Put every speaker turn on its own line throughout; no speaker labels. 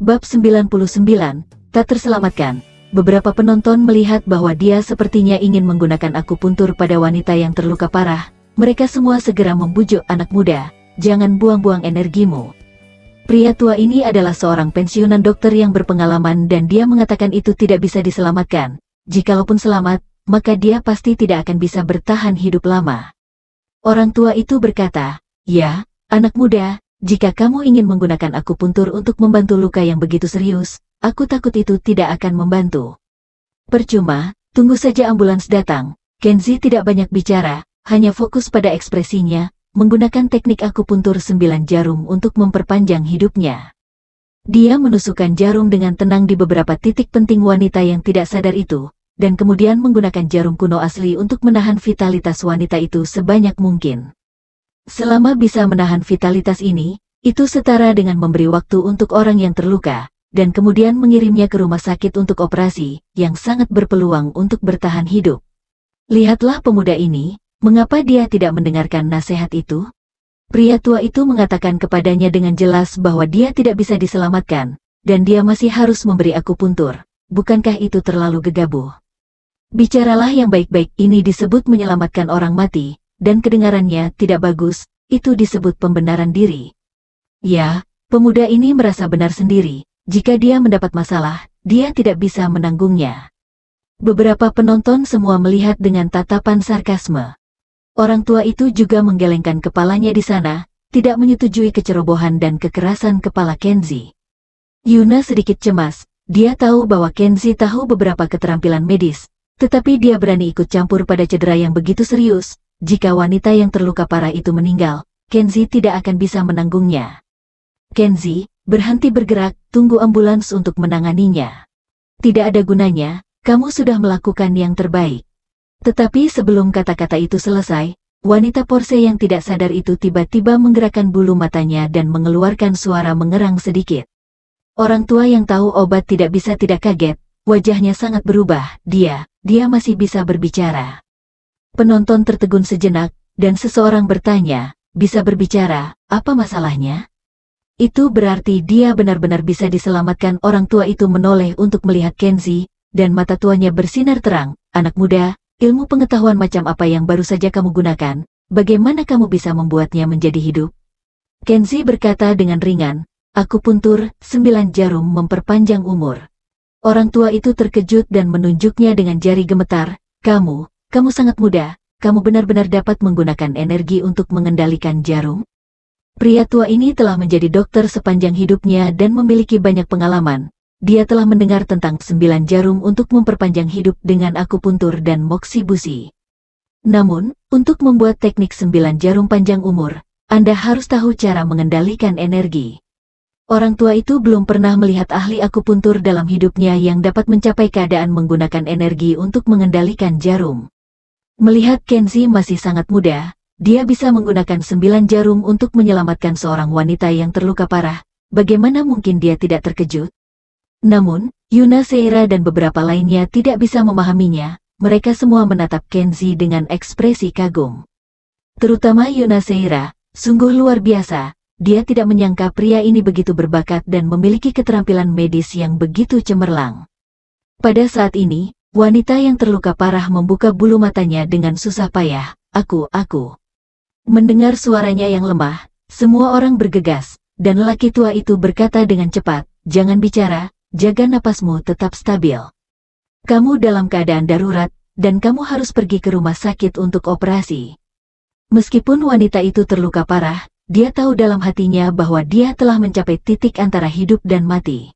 Bab 99, tak terselamatkan. Beberapa penonton melihat bahwa dia sepertinya ingin menggunakan akupuntur pada wanita yang terluka parah. Mereka semua segera membujuk anak muda, jangan buang-buang energimu. Pria tua ini adalah seorang pensiunan dokter yang berpengalaman dan dia mengatakan itu tidak bisa diselamatkan. Jikalaupun selamat, maka dia pasti tidak akan bisa bertahan hidup lama. Orang tua itu berkata, "Ya, anak muda, jika kamu ingin menggunakan akupuntur untuk membantu luka yang begitu serius, aku takut itu tidak akan membantu. Percuma, tunggu saja ambulans datang." Kenzi tidak banyak bicara, hanya fokus pada ekspresinya, menggunakan teknik akupuntur 9 jarum untuk memperpanjang hidupnya. Dia menusukkan jarum dengan tenang di beberapa titik penting wanita yang tidak sadar itu, dan kemudian menggunakan jarum kuno asli untuk menahan vitalitas wanita itu sebanyak mungkin. Selama bisa menahan vitalitas ini, itu setara dengan memberi waktu untuk orang yang terluka, dan kemudian mengirimnya ke rumah sakit untuk operasi, yang sangat berpeluang untuk bertahan hidup. Lihatlah pemuda ini, mengapa dia tidak mendengarkan nasihat itu? Pria tua itu mengatakan kepadanya dengan jelas bahwa dia tidak bisa diselamatkan, dan dia masih harus memberi akupuntur. Bukankah itu terlalu gegabah? Bicaralah yang baik-baik, ini disebut menyelamatkan orang mati, dan kedengarannya tidak bagus, itu disebut pembenaran diri. Ya, pemuda ini merasa benar sendiri, jika dia mendapat masalah, dia tidak bisa menanggungnya. Beberapa penonton semua melihat dengan tatapan sarkasme. Orang tua itu juga menggelengkan kepalanya di sana, tidak menyetujui kecerobohan dan kekerasan kepala Kenzi. Yuna sedikit cemas, dia tahu bahwa Kenzi tahu beberapa keterampilan medis, tetapi dia berani ikut campur pada cedera yang begitu serius. Jika wanita yang terluka parah itu meninggal, Kenzi tidak akan bisa menanggungnya. "Kenzi, berhenti bergerak, tunggu ambulans untuk menanganinya. Tidak ada gunanya, kamu sudah melakukan yang terbaik." Tetapi sebelum kata-kata itu selesai, wanita Porse yang tidak sadar itu tiba-tiba menggerakkan bulu matanya dan mengeluarkan suara mengerang sedikit. Orang tua yang tahu obat tidak bisa tidak kaget, wajahnya sangat berubah, dia masih bisa berbicara. Penonton tertegun sejenak, dan seseorang bertanya, "Bisa berbicara, apa masalahnya?" Itu berarti dia benar-benar bisa diselamatkan. Orang tua itu menoleh untuk melihat Kenzi, dan mata tuanya bersinar terang. "Anak muda, ilmu pengetahuan macam apa yang baru saja kamu gunakan? Bagaimana kamu bisa membuatnya menjadi hidup?" Kenzi berkata dengan ringan, "Akupuntur, 9 jarum memperpanjang umur." Orang tua itu terkejut dan menunjuknya dengan jari gemetar, Kamu sangat muda, kamu benar-benar dapat menggunakan energi untuk mengendalikan jarum?" Pria tua ini telah menjadi dokter sepanjang hidupnya dan memiliki banyak pengalaman. Dia telah mendengar tentang 9 jarum untuk memperpanjang hidup dengan akupuntur dan moksi busi. Namun, untuk membuat teknik 9 jarum panjang umur, Anda harus tahu cara mengendalikan energi. Orang tua itu belum pernah melihat ahli akupuntur dalam hidupnya yang dapat mencapai keadaan menggunakan energi untuk mengendalikan jarum. Melihat Kenzi masih sangat muda, dia bisa menggunakan 9 jarum untuk menyelamatkan seorang wanita yang terluka parah. Bagaimana mungkin dia tidak terkejut? Namun, Yuna Seira dan beberapa lainnya tidak bisa memahaminya. Mereka semua menatap Kenzi dengan ekspresi kagum. Terutama Yuna Seira, sungguh luar biasa. Dia tidak menyangka pria ini begitu berbakat dan memiliki keterampilan medis yang begitu cemerlang. Pada saat ini, wanita yang terluka parah membuka bulu matanya dengan susah payah. Aku. Mendengar suaranya yang lemah, semua orang bergegas, dan lelaki tua itu berkata dengan cepat, "Jangan bicara, jaga napasmu tetap stabil. Kamu dalam keadaan darurat, dan kamu harus pergi ke rumah sakit untuk operasi." Meskipun wanita itu terluka parah, dia tahu dalam hatinya bahwa dia telah mencapai titik antara hidup dan mati.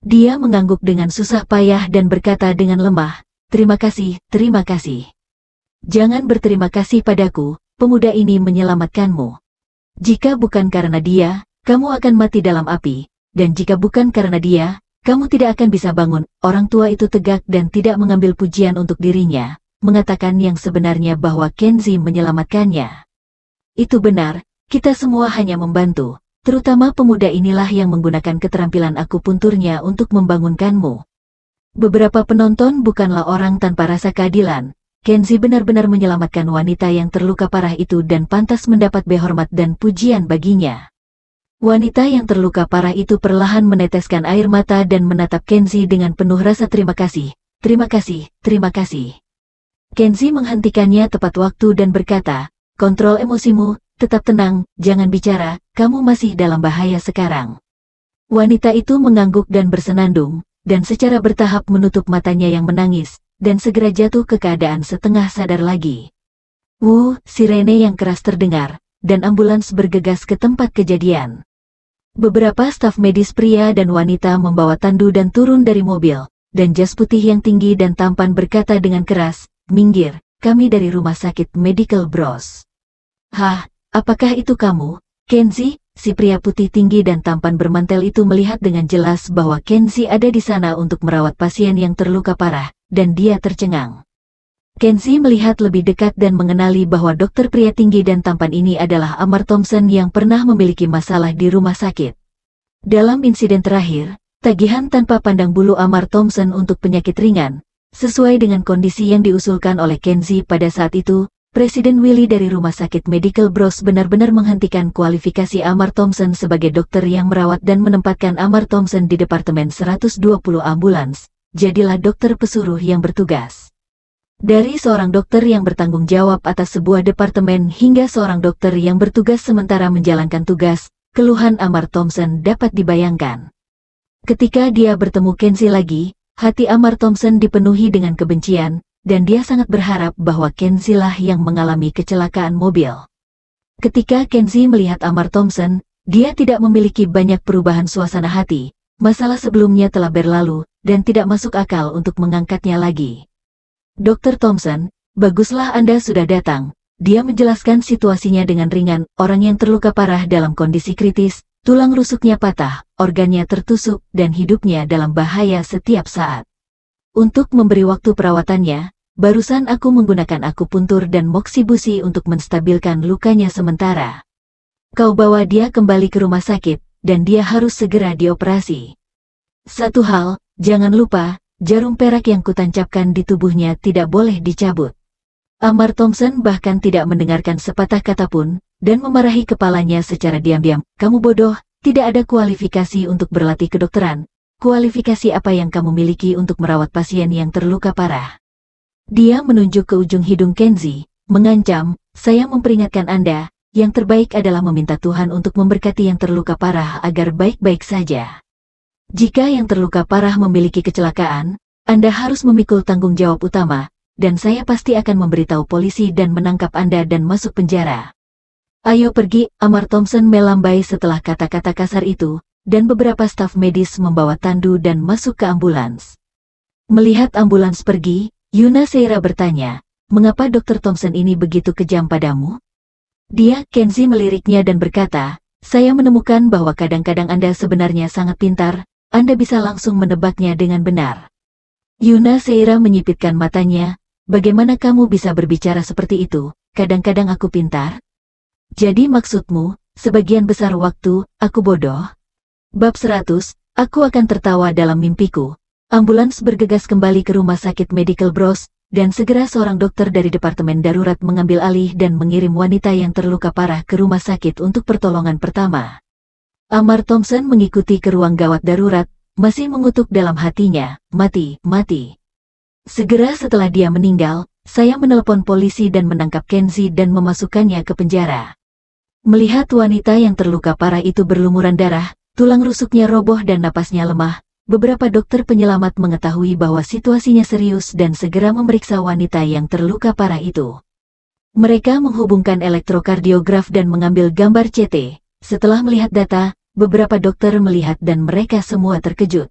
Dia mengangguk dengan susah payah dan berkata dengan lemah, terima kasih. "Jangan berterima kasih padaku, pemuda ini menyelamatkanmu. Jika bukan karena dia, kamu akan mati dalam api, dan jika bukan karena dia, kamu tidak akan bisa bangun." Orang tua itu tegak dan tidak mengambil pujian untuk dirinya, mengatakan yang sebenarnya bahwa Kenzi menyelamatkannya. "Itu benar, kita semua hanya membantu. Terutama pemuda inilah yang menggunakan keterampilan akupunturnya untuk membangunkanmu." Beberapa penonton bukanlah orang tanpa rasa keadilan. Kenzi benar-benar menyelamatkan wanita yang terluka parah itu dan pantas mendapat hormat dan pujian baginya. Wanita yang terluka parah itu perlahan meneteskan air mata dan menatap Kenzi dengan penuh rasa terima kasih. Terima kasih, terima kasih. Kenzi menghentikannya tepat waktu dan berkata, kontrol emosimu, tetap tenang, jangan bicara, kamu masih dalam bahaya sekarang. Wanita itu mengangguk dan bersenandung, dan secara bertahap menutup matanya yang menangis, dan segera jatuh ke keadaan setengah sadar lagi. Sirene yang keras terdengar, dan ambulans bergegas ke tempat kejadian. Beberapa staf medis pria dan wanita membawa tandu dan turun dari mobil, dan jas putih yang tinggi dan tampan berkata dengan keras, minggir, kami dari rumah sakit Medical Bros. Hah, apakah itu kamu, Kenzi? Si pria putih tinggi dan tampan bermantel itu melihat dengan jelas bahwa Kenzi ada di sana untuk merawat pasien yang terluka parah, dan dia tercengang. Kenzi melihat lebih dekat dan mengenali bahwa dokter pria tinggi dan tampan ini adalah Amar Thompson yang pernah memiliki masalah di rumah sakit. Dalam insiden terakhir, tagihan tanpa pandang bulu Amar Thompson untuk penyakit ringan, sesuai dengan kondisi yang diusulkan oleh Kenzi pada saat itu, Presiden Willy dari Rumah Sakit Medical Bros benar-benar menghentikan kualifikasi Amar Thompson sebagai dokter yang merawat dan menempatkan Amar Thompson di Departemen 120 Ambulans, jadilah dokter pesuruh yang bertugas. Dari seorang dokter yang bertanggung jawab atas sebuah departemen hingga seorang dokter yang bertugas sementara menjalankan tugas, keluhan Amar Thompson dapat dibayangkan. Ketika dia bertemu Kenzi lagi, hati Amar Thompson dipenuhi dengan kebencian, dan dia sangat berharap bahwa Kenzi lah yang mengalami kecelakaan mobil. Ketika Kenzi melihat Amar Thompson, dia tidak memiliki banyak perubahan suasana hati, masalah sebelumnya telah berlalu, dan tidak masuk akal untuk mengangkatnya lagi. Dr. Thompson, baguslah Anda sudah datang. Dia menjelaskan situasinya dengan ringan, orang yang terluka parah dalam kondisi kritis, tulang rusuknya patah, organnya tertusuk, dan hidupnya dalam bahaya setiap saat. Untuk memberi waktu perawatannya, barusan aku menggunakan akupuntur dan moksibusi untuk menstabilkan lukanya sementara. Kau bawa dia kembali ke rumah sakit, dan dia harus segera dioperasi. Satu hal, jangan lupa, jarum perak yang kutancapkan di tubuhnya tidak boleh dicabut. Amar Thompson bahkan tidak mendengarkan sepatah kata pun, dan memarahi kepalanya secara diam-diam. Kamu bodoh, tidak ada kualifikasi untuk berlatih kedokteran. Kualifikasi apa yang kamu miliki untuk merawat pasien yang terluka parah? Dia menunjuk ke ujung hidung Kenzi, mengancam, saya memperingatkan Anda, yang terbaik adalah meminta Tuhan untuk memberkati yang terluka parah agar baik-baik saja. Jika yang terluka parah memiliki kecelakaan, Anda harus memikul tanggung jawab utama, dan saya pasti akan memberitahu polisi dan menangkap Anda dan masuk penjara. Ayo pergi, Amar Thompson melambai setelah kata-kata kasar itu, dan beberapa staf medis membawa tandu dan masuk ke ambulans. Melihat ambulans pergi, Yuna Seira bertanya, mengapa Dr. Thompson ini begitu kejam padamu? Dia, Kenzi meliriknya dan berkata, saya menemukan bahwa kadang-kadang Anda sebenarnya sangat pintar, Anda bisa langsung menebaknya dengan benar. Yuna Seira menyipitkan matanya, bagaimana kamu bisa berbicara seperti itu, kadang-kadang aku pintar? Jadi maksudmu, sebagian besar waktu, aku bodoh? Bab 100, aku akan tertawa dalam mimpiku. Ambulans bergegas kembali ke rumah sakit Medical Bros, dan segera seorang dokter dari Departemen Darurat mengambil alih dan mengirim wanita yang terluka parah ke rumah sakit untuk pertolongan pertama. Amar Thompson mengikuti ke ruang gawat darurat, masih mengutuk dalam hatinya, mati. Segera setelah dia meninggal, saya menelpon polisi dan menangkap Kenzi dan memasukkannya ke penjara. Melihat wanita yang terluka parah itu berlumuran darah, tulang rusuknya roboh dan napasnya lemah, beberapa dokter penyelamat mengetahui bahwa situasinya serius dan segera memeriksa wanita yang terluka parah itu. Mereka menghubungkan elektrokardiograf dan mengambil gambar CT. Setelah melihat data, beberapa dokter melihat dan mereka semua terkejut.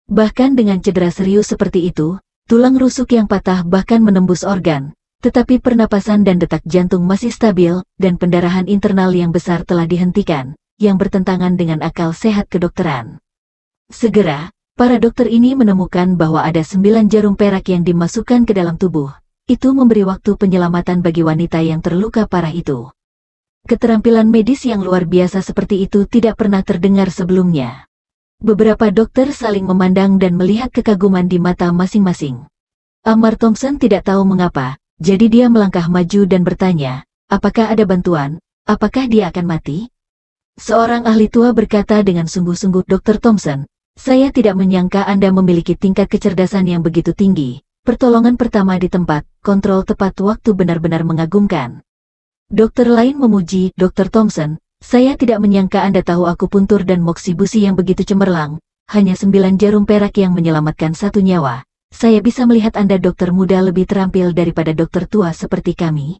Bahkan dengan cedera serius seperti itu, tulang rusuk yang patah bahkan menembus organ, tetapi pernapasan dan detak jantung masih stabil, dan pendarahan internal yang besar telah dihentikan, yang bertentangan dengan akal sehat kedokteran. Segera, para dokter ini menemukan bahwa ada 9 jarum perak yang dimasukkan ke dalam tubuh. Itu memberi waktu penyelamatan bagi wanita yang terluka parah itu. Keterampilan medis yang luar biasa seperti itu tidak pernah terdengar sebelumnya. Beberapa dokter saling memandang dan melihat kekaguman di mata masing-masing. Amar Thompson tidak tahu mengapa, jadi dia melangkah maju dan bertanya, apakah ada bantuan, apakah dia akan mati? Seorang ahli tua berkata dengan sungguh-sungguh, Dr. Thompson, saya tidak menyangka Anda memiliki tingkat kecerdasan yang begitu tinggi. Pertolongan pertama di tempat, kontrol tepat waktu benar-benar mengagumkan. Dokter lain memuji, Dr. Thompson, saya tidak menyangka Anda tahu akupuntur dan moksibusi yang begitu cemerlang. Hanya 9 jarum perak yang menyelamatkan 1 nyawa. Saya bisa melihat Anda dokter muda lebih terampil daripada dokter tua seperti kami.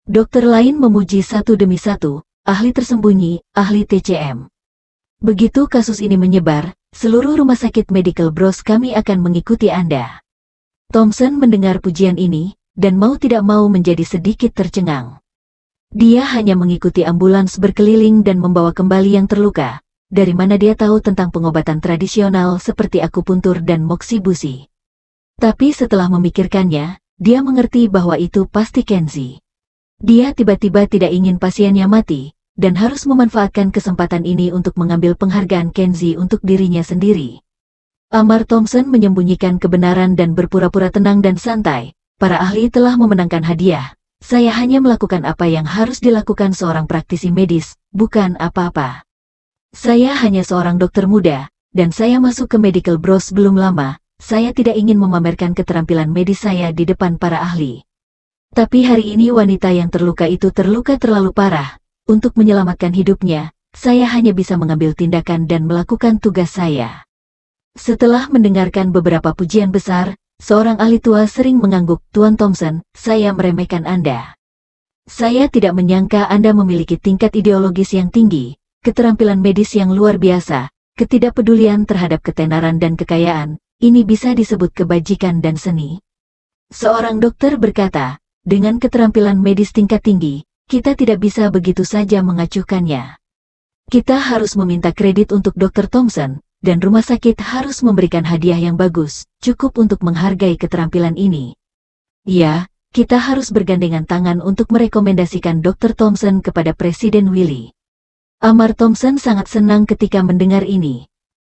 Dokter lain memuji satu demi satu. Ahli tersembunyi, ahli TCM. Begitu kasus ini menyebar, seluruh rumah sakit Medical Bros kami akan mengikuti Anda. Thompson mendengar pujian ini, dan mau tidak mau menjadi sedikit tercengang. Dia hanya mengikuti ambulans berkeliling dan membawa kembali yang terluka. Dari mana dia tahu tentang pengobatan tradisional seperti akupuntur dan moksibusi? Tapi setelah memikirkannya, dia mengerti bahwa itu pasti Kenzie. Dia tiba-tiba tidak ingin pasiennya mati, dan harus memanfaatkan kesempatan ini untuk mengambil penghargaan Kenzie untuk dirinya sendiri. Amar Thompson menyembunyikan kebenaran dan berpura-pura tenang dan santai. Para ahli telah memenangkan hadiah. Saya hanya melakukan apa yang harus dilakukan seorang praktisi medis, bukan apa-apa. Saya hanya seorang dokter muda, dan saya masuk ke Medical Bros belum lama. Saya tidak ingin memamerkan keterampilan medis saya di depan para ahli. Tapi hari ini wanita yang terluka itu terluka terlalu parah. Untuk menyelamatkan hidupnya, saya hanya bisa mengambil tindakan dan melakukan tugas saya. Setelah mendengarkan beberapa pujian besar, seorang ahli tua sering mengangguk, Tuan Thompson, saya meremehkan Anda. Saya tidak menyangka Anda memiliki tingkat ideologis yang tinggi, keterampilan medis yang luar biasa, ketidakpedulian terhadap ketenaran dan kekayaan, ini bisa disebut kebajikan dan seni. Seorang dokter berkata, dengan keterampilan medis tingkat tinggi, kita tidak bisa begitu saja mengacuhkannya. Kita harus meminta kredit untuk Dr. Thompson, dan rumah sakit harus memberikan hadiah yang bagus, cukup untuk menghargai keterampilan ini. Ya, kita harus bergandengan tangan untuk merekomendasikan Dr. Thompson kepada Presiden Willy. Amar Thompson sangat senang ketika mendengar ini.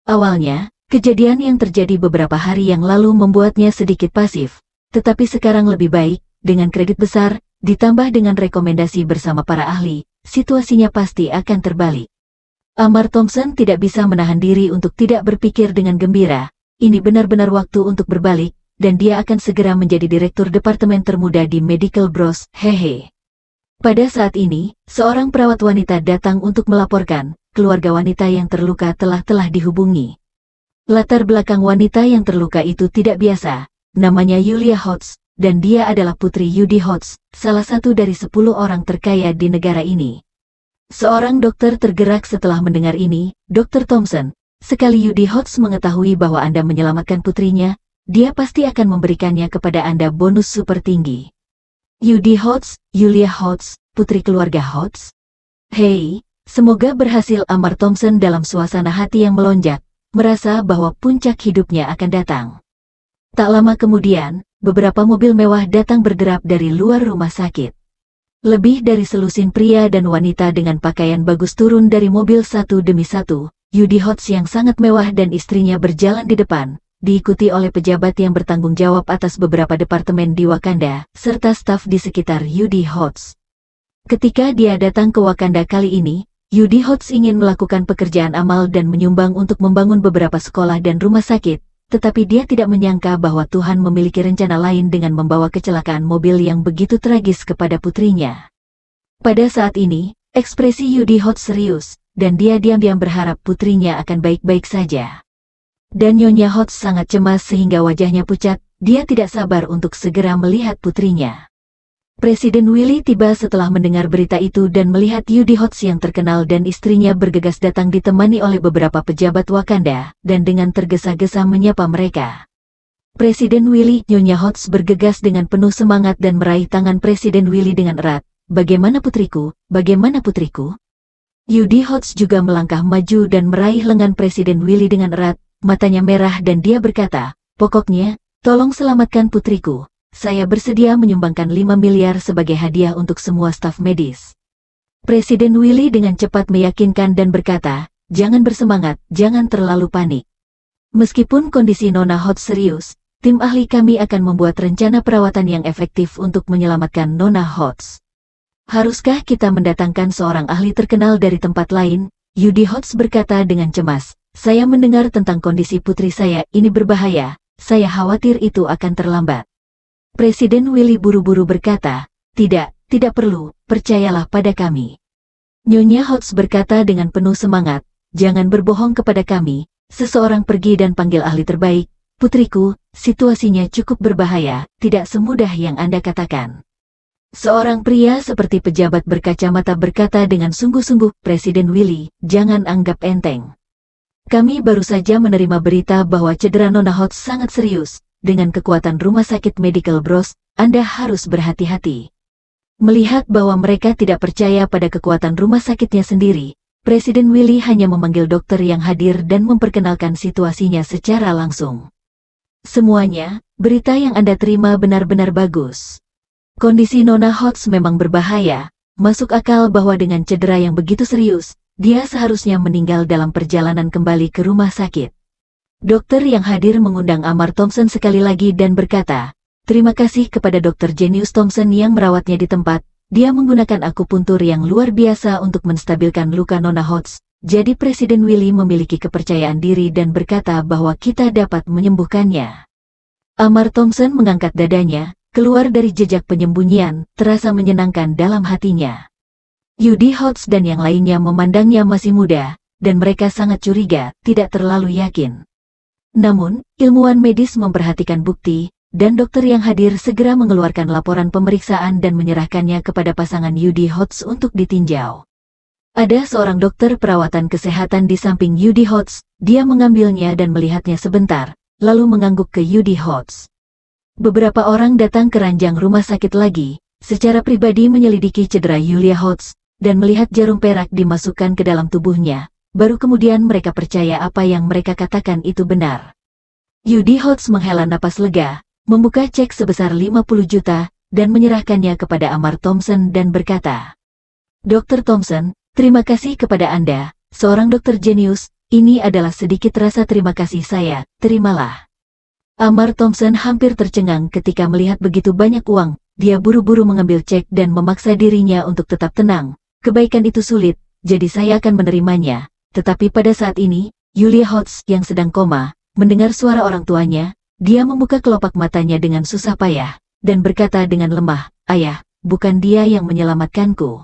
Awalnya, kejadian yang terjadi beberapa hari yang lalu membuatnya sedikit pasif, tetapi sekarang lebih baik, dengan kredit besar, ditambah dengan rekomendasi bersama para ahli, situasinya pasti akan terbalik. Amar Thompson tidak bisa menahan diri untuk tidak berpikir dengan gembira. Ini benar-benar waktu untuk berbalik, dan dia akan segera menjadi direktur departemen termuda di Medical Bros. Hehe. Pada saat ini, seorang perawat wanita datang untuk melaporkan, keluarga wanita yang terluka telah dihubungi. Latar belakang wanita yang terluka itu tidak biasa, namanya Julia Hotz, dan dia adalah putri Judy Hotz, salah satu dari 10 orang terkaya di negara ini. Seorang dokter tergerak setelah mendengar ini, Dr. Thompson, sekali Judy Hotz mengetahui bahwa Anda menyelamatkan putrinya, dia pasti akan memberikannya kepada Anda bonus super tinggi. Judy Hotz, Julia Hotz, putri keluarga Hotz. Hei, semoga berhasil. Amar Thompson dalam suasana hati yang melonjak, merasa bahwa puncak hidupnya akan datang. Tak lama kemudian, beberapa mobil mewah datang berderap dari luar rumah sakit. Lebih dari selusin pria dan wanita dengan pakaian bagus turun dari mobil satu demi satu. Judy Hotz yang sangat mewah dan istrinya berjalan di depan, diikuti oleh pejabat yang bertanggung jawab atas beberapa departemen di Wakanda, serta staf di sekitar Judy Hotz. Ketika dia datang ke Wakanda kali ini, Judy Hotz ingin melakukan pekerjaan amal dan menyumbang untuk membangun beberapa sekolah dan rumah sakit. Tetapi dia tidak menyangka bahwa Tuhan memiliki rencana lain dengan membawa kecelakaan mobil yang begitu tragis kepada putrinya. Pada saat ini, ekspresi Judy Hotz serius, dan dia diam-diam berharap putrinya akan baik-baik saja. Dan Nyonya Hotz sangat cemas sehingga wajahnya pucat, dia tidak sabar untuk segera melihat putrinya. Presiden Willy tiba setelah mendengar berita itu dan melihat Judy Hotz yang terkenal dan istrinya bergegas datang ditemani oleh beberapa pejabat Wakanda, dan dengan tergesa-gesa menyapa mereka. Presiden Willy, Nyonya Hotz bergegas dengan penuh semangat dan meraih tangan Presiden Willy dengan erat. Bagaimana putriku? Bagaimana putriku? Judy Hotz juga melangkah maju dan meraih lengan Presiden Willy dengan erat, matanya merah dan dia berkata, pokoknya, tolong selamatkan putriku. Saya bersedia menyumbangkan 5 miliar sebagai hadiah untuk semua staf medis. Presiden Willy dengan cepat meyakinkan dan berkata, jangan bersemangat, jangan terlalu panik. Meskipun kondisi Nona Hotz serius, tim ahli kami akan membuat rencana perawatan yang efektif untuk menyelamatkan Nona Hotz. Haruskah kita mendatangkan seorang ahli terkenal dari tempat lain? Yudi Hotz berkata dengan cemas. Saya mendengar tentang kondisi putri saya ini berbahaya. Saya khawatir itu akan terlambat. Presiden Willy buru-buru berkata, tidak perlu, percayalah pada kami. Nyonya Hotz berkata dengan penuh semangat, jangan berbohong kepada kami. Seseorang pergi dan panggil ahli terbaik. Putriku, situasinya cukup berbahaya, tidak semudah yang Anda katakan. Seorang pria seperti pejabat berkacamata berkata dengan sungguh-sungguh, Presiden Willy, jangan anggap enteng. Kami baru saja menerima berita bahwa cedera Nona Hotz sangat serius. Dengan kekuatan rumah sakit Medical Bros, Anda harus berhati-hati. Melihat bahwa mereka tidak percaya pada kekuatan rumah sakitnya sendiri, Presiden Willy hanya memanggil dokter yang hadir dan memperkenalkan situasinya secara langsung. Semuanya, berita yang Anda terima benar-benar bagus. Kondisi Nona Hotz memang berbahaya, masuk akal bahwa dengan cedera yang begitu serius, dia seharusnya meninggal dalam perjalanan kembali ke rumah sakit. Dokter yang hadir mengundang Amar Thompson sekali lagi dan berkata, terima kasih kepada Dr. Jenius Thompson yang merawatnya di tempat, dia menggunakan akupuntur yang luar biasa untuk menstabilkan luka Nona Hotz, jadi Presiden Willy memiliki kepercayaan diri dan berkata bahwa kita dapat menyembuhkannya. Amar Thompson mengangkat dadanya, keluar dari jejak penyembunyian, terasa menyenangkan dalam hatinya. Yudi Hotz dan yang lainnya memandangnya masih muda, dan mereka sangat curiga, tidak terlalu yakin. Namun, ilmuwan medis memperhatikan bukti, dan dokter yang hadir segera mengeluarkan laporan pemeriksaan dan menyerahkannya kepada pasangan Yudi Hotz untuk ditinjau. Ada seorang dokter perawatan kesehatan di samping Yudi Hotz, dia mengambilnya dan melihatnya sebentar, lalu mengangguk ke Yudi Hotz. Beberapa orang datang ke ranjang rumah sakit lagi, secara pribadi menyelidiki cedera Yulia Hotz, dan melihat jarum perak dimasukkan ke dalam tubuhnya, baru kemudian mereka percaya apa yang mereka katakan itu benar. Yudi Hotz menghela napas lega, membuka cek sebesar 50 juta, dan menyerahkannya kepada Amar Thompson dan berkata, Dr. Thompson, terima kasih kepada Anda, seorang dokter jenius, ini adalah sedikit rasa terima kasih saya, terimalah. Amar Thompson hampir tercengang ketika melihat begitu banyak uang, dia buru-buru mengambil cek dan memaksa dirinya untuk tetap tenang. Kebaikan itu sulit, jadi saya akan menerimanya. Tetapi pada saat ini, Yulia Hotz yang sedang koma, mendengar suara orang tuanya, dia membuka kelopak matanya dengan susah payah, dan berkata dengan lemah, Ayah, bukan dia yang menyelamatkanku.